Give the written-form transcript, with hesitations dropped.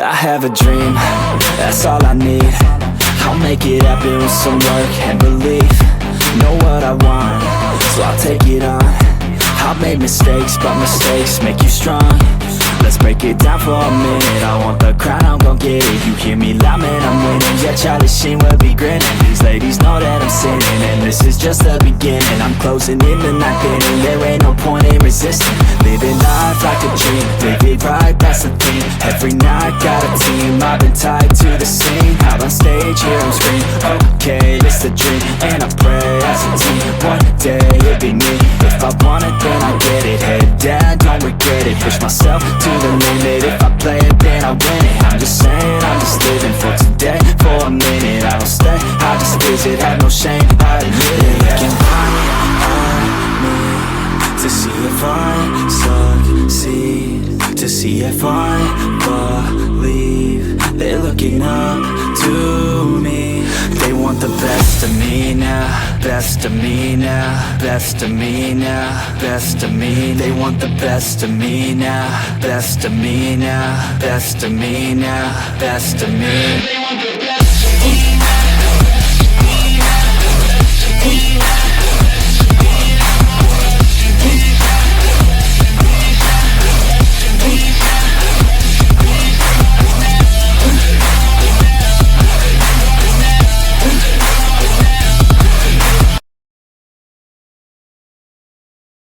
I have a dream, that's all I need. I'll make it happen with some work and belief. Know what I want, so I'll take it on. I've made mistakes, but mistakes make you strong. Let's break it down for a minute. I want the crown, I'm gon' get it. You hear me loud, man, I'm winning. Yeah, Charlie Sheen will be grinning. These ladies know that I'm sinning, and this is just the beginning. I'm closing in the ninth inning. There ain't no point in resisting. Living life like a dream, live it right, that's the thing. Every night, got a team, I've been tied to the scene. Out on stage, here I'm scream. Okay, it's the dream, and I pray as a team. One day, it'll be me. If I want it, then I get it. Head down, don't regret it. Push myself to the limit. If I play it, then I win it. I'm just saying, I'm just living for today. For a minute, I don't stay, I just visit. Have no shame, I admit it. Looking right at me to see if I succeed, to see if I believe. They're looking up to me. They want the best of me now, best of me now, best of me now, best of me. They want the best of me now, best of me now, best of me now, best of me.